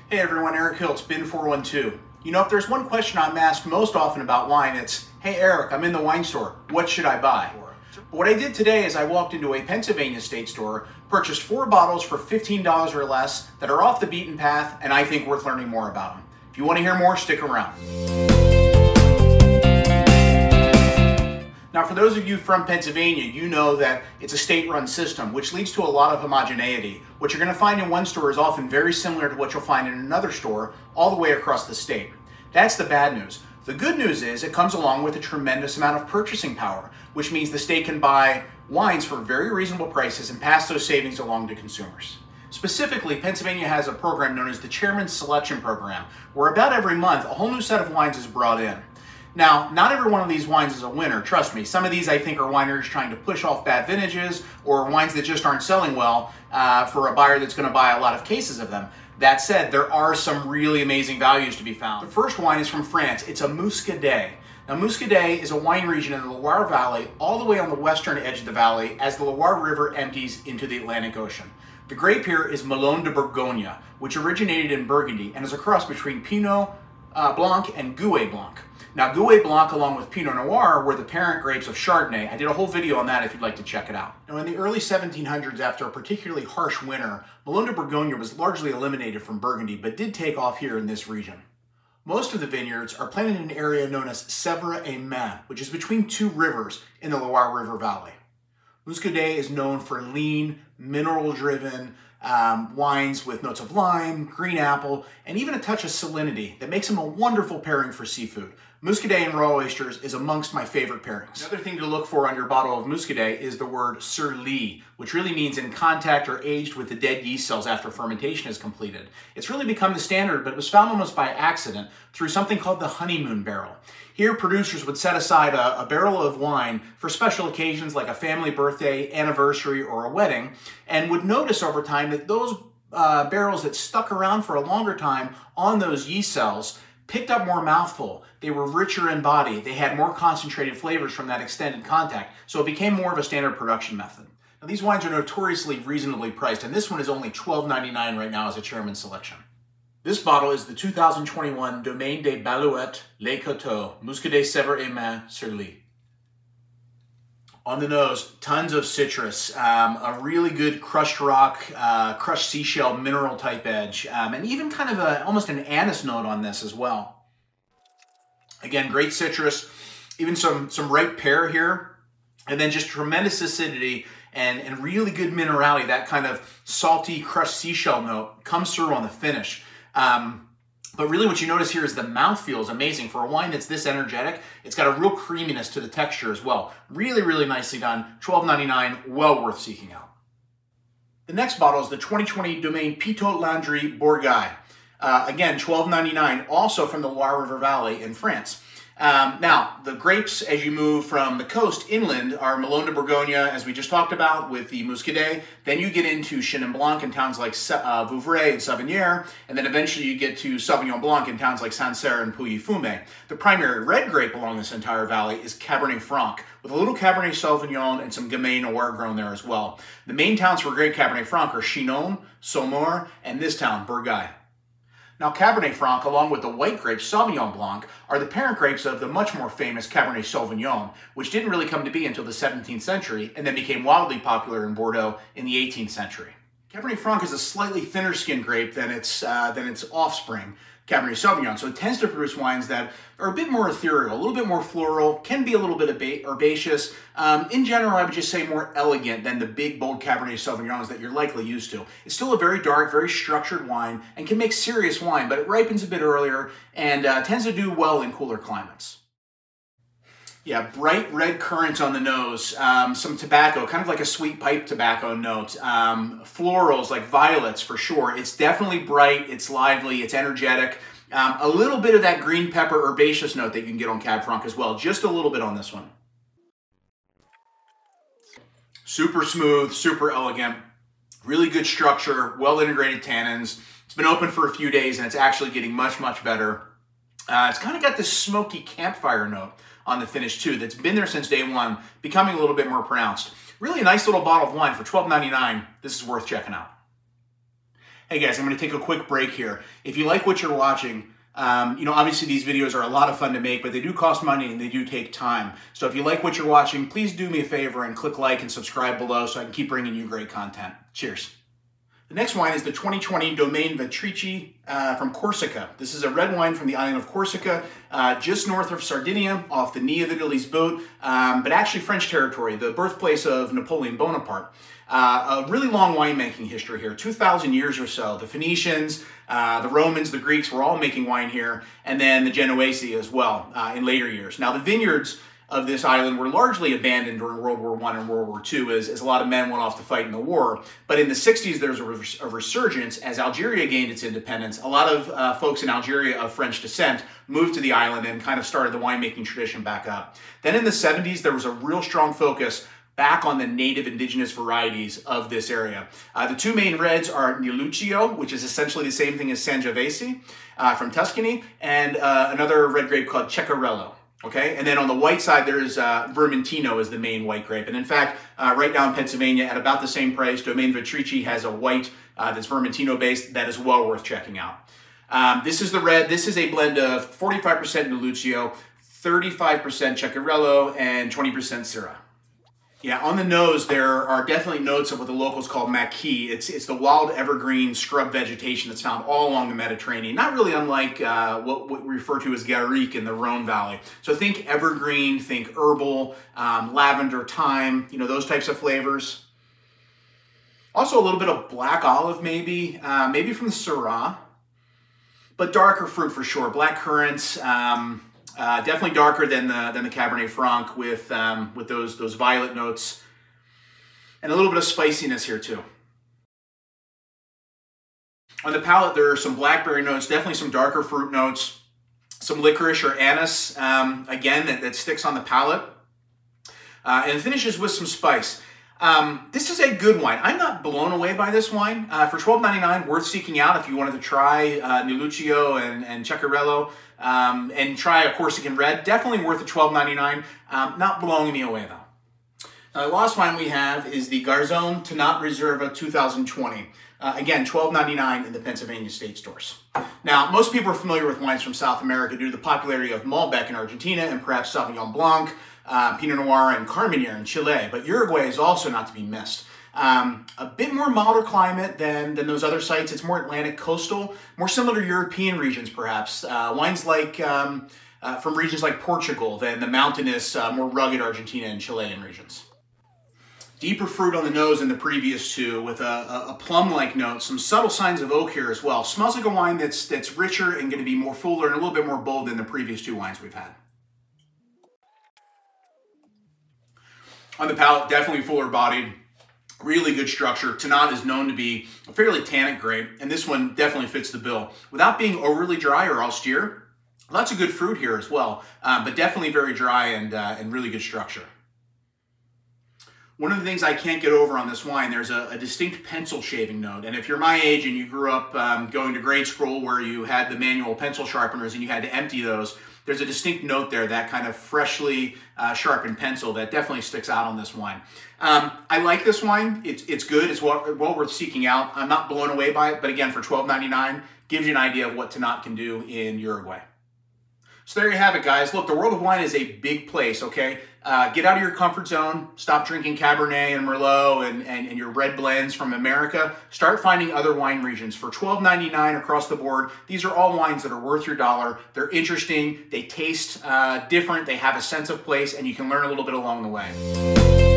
Hey everyone, Eric Hiltz, Bin 412. You know, if there's one question I'm asked most often about wine, it's, hey Eric, I'm in the wine store, what should I buy? But what I did today is I walked into a Pennsylvania state store, purchased 4 bottles for $15 or less that are off the beaten path and I think worth learning more about them. If you want to hear more, stick around. Now, for those of you from Pennsylvania, you know that it's a state-run system, which leads to a lot of homogeneity. What you're going to find in one store is often very similar to what you'll find in another store all the way across the state. That's the bad news. The good news is it comes along with a tremendous amount of purchasing power, which means the state can buy wines for very reasonable prices and pass those savings along to consumers. Specifically, Pennsylvania has a program known as the Chairman's Selection Program, where about every month a whole new set of wines is brought in. Now, not every one of these wines is a winner, trust me. Some of these I think are wineries trying to push off bad vintages or wines that just aren't selling well for a buyer that's going to buy a lot of cases of them. That said, there are some really amazing values to be found. The first wine is from France. It's a Muscadet. Now, Muscadet is a wine region in the Loire Valley, all the way on the western edge of the valley as the Loire River empties into the Atlantic Ocean. The grape here is Melon de Bourgogne, which originated in Burgundy and is a cross between Pinot Blanc and Gouais Blanc. Now, Gouais Blanc, along with Pinot Noir, were the parent grapes of Chardonnay. I did a whole video on that if you'd like to check it out. Now, in the early 1700s, after a particularly harsh winter, Melon de Bourgogne was largely eliminated from Burgundy, but did take off here in this region. Most of the vineyards are planted in an area known as Sevre et Main, which is between 2 rivers in the Loire River Valley. Muscadet is known for lean, mineral-driven wines with notes of lime, green apple, and even a touch of salinity that makes them a wonderful pairing for seafood. Muscadet and raw oysters is amongst my favorite pairings. Another thing to look for on your bottle of Muscadet is the word sur lie, which really means in contact or aged with the dead yeast cells after fermentation is completed. It's really become the standard, but it was found almost by accident through something called the honeymoon barrel. Here, producers would set aside a barrel of wine for special occasions like a family birthday, anniversary, or a wedding, and would notice over time that those barrels that stuck around for a longer time on those yeast cells picked up more mouthful. They were richer in body. They had more concentrated flavors from that extended contact, so it became more of a standard production method. Now, these wines are notoriously reasonably priced, and this one is only $12.99 right now as a Chairman's Selection. This bottle is the 2021 Domaine des Baluettes Les Coteaux Muscadet Sevre et Main sur lie. On the nose, tons of citrus, a really good crushed rock, crushed seashell mineral type edge, and even kind of almost an anise note on this as well. Again, great citrus, even some ripe pear here, and then just tremendous acidity and really good minerality. That kind of salty crushed seashell note comes through on the finish. But really what you notice here is the mouthfeel is amazing. For a wine that's this energetic, it's got a real creaminess to the texture as well. Really, really nicely done. $12.99, well worth seeking out. The next bottle is the 2020 Domaine Pitault Landry Bourgeuil. Again, $12.99, also from the Loire River Valley in France. Now, the grapes, as you move from the coast inland, are Melon de Bourgogne, as we just talked about, with the Muscadet. Then you get into Chenin Blanc in towns like Vouvray and Savennières, and then eventually you get to Sauvignon Blanc in towns like Sancerre and Pouilly-Fumé. The primary red grape along this entire valley is Cabernet Franc, with a little Cabernet Sauvignon and some Gamay Noir grown there as well. The main towns for great Cabernet Franc are Chinon, Saumur, and this town, Bourgeuil. Now, Cabernet Franc, along with the white grape Sauvignon Blanc, are the parent grapes of the much more famous Cabernet Sauvignon, which didn't really come to be until the 17th century and then became wildly popular in Bordeaux in the 18th century. Cabernet Franc is a slightly thinner skinned grape than its offspring, Cabernet Sauvignon, so it tends to produce wines that are a bit more ethereal, a little bit more floral, can be a little bit herbaceous. In general, I would just say more elegant than the big, bold Cabernet Sauvignons that you're likely used to. It's still a very dark, very structured wine and can make serious wine, but it ripens a bit earlier and tends to do well in cooler climates. Yeah, bright red currants on the nose, some tobacco, kind of like a sweet pipe tobacco note, florals like violets for sure. It's definitely bright, it's lively, it's energetic. A little bit of that green pepper herbaceous note that you can get on Cab Franc as well, just a little bit on this one. Super smooth, super elegant, really good structure, well integrated tannins. It's been open for a few days and it's actually getting much, much better. It's kind of got this smoky campfire note on the finish too that's been there since day one, becoming a little bit more pronounced. Really a nice little bottle of wine for $12.99. This is worth checking out. Hey guys, I'm going to take a quick break here. If you like what you're watching, obviously these videos are a lot of fun to make, but they do cost money and they do take time. So if you like what you're watching, please do me a favor and click like and subscribe below so I can keep bringing you great content. Cheers. The next wine is the 2020 Domaine Vetriccie from Corsica. This is a red wine from the island of Corsica, just north of Sardinia, off the knee of Italy's boat, but actually French territory, the birthplace of Napoleon Bonaparte. A really long winemaking history here, 2,000 years or so. The Phoenicians, the Romans, the Greeks were all making wine here, and then the Genoese as well in later years. Now the vineyards of this island were largely abandoned during World War I and World War II as a lot of men went off to fight in the war. But in the 60s, there was a resurgence as Algeria gained its independence. A lot of folks in Algeria of French descent moved to the island and kind of started the winemaking tradition back up. Then in the 70s, there was a real strong focus back on the native indigenous varieties of this area. The two main reds are Nieluccio, which is essentially the same thing as Sangiovese from Tuscany, and another red grape called Ceccarello. Okay, and then on the white side, there's Vermentino is the main white grape. And in fact, right now in Pennsylvania, at about the same price, Domaine Vetriccie has a white that's Vermentino based that is well worth checking out. This is the red. This is a blend of 45% Nieluccio, 35% Ceccarello, and 20% Syrah. Yeah, on the nose, there are definitely notes of what the locals call maquis. It's the wild evergreen scrub vegetation that's found all along the Mediterranean, not really unlike what we refer to as garrigue in the Rhone Valley. So think evergreen, think herbal, lavender, thyme, those types of flavors. Also a little bit of black olive maybe, maybe from the Syrah, but darker fruit for sure. Black currants, definitely darker than the Cabernet Franc with those violet notes, and a little bit of spiciness here too. On the palate, there are some blackberry notes, definitely some darker fruit notes, some licorice or anise, again, that sticks on the palate, and finishes with some spice. This is a good wine. I'm not blown away by this wine. For $12.99, worth seeking out if you wanted to try Nieluccio and Ceccarello and try a Corsican red. Definitely worth the $12.99. Not blowing me away though. Now, the last wine we have is the Garzon Tannat Reserva 2020. Again, $12.99 in the Pennsylvania state stores. Now, most people are familiar with wines from South America due to the popularity of Malbec in Argentina and perhaps Sauvignon Blanc, Pinot Noir, and Carmenere in Chile, but Uruguay is also not to be missed. A bit more milder climate than those other sites. It's more Atlantic coastal, more similar to European regions perhaps. Wines like from regions like Portugal than the mountainous, more rugged Argentina and Chilean regions. Deeper fruit on the nose than the previous two with a plum-like note, some subtle signs of oak here as well. Smells like a wine that's richer and going to be more fuller and a little bit more bold than the previous two wines we've had. On the palate, definitely fuller bodied, really good structure. Tannat is known to be a fairly tannic grape, and this one definitely fits the bill. Without being overly dry or austere, lots of good fruit here as well, but definitely very dry and really good structure. One of the things I can't get over on this wine, there's a distinct pencil shaving note. And if you're my age and you grew up going to grade school where you had the manual pencil sharpeners and you had to empty those, there's a distinct note there, that kind of freshly sharpened pencil that definitely sticks out on this wine. I like this wine. It's good. It's well worth seeking out. I'm not blown away by it, but again, for $12.99, gives you an idea of what Tannat can do in Uruguay. So there you have it, guys. Look, the world of wine is a big place, okay? Get out of your comfort zone. Stop drinking Cabernet and Merlot and your red blends from America. Start finding other wine regions. For $12.99 across the board, these are all wines that are worth your dollar. They're interesting. They taste different. They have a sense of place, and you can learn a little bit along the way.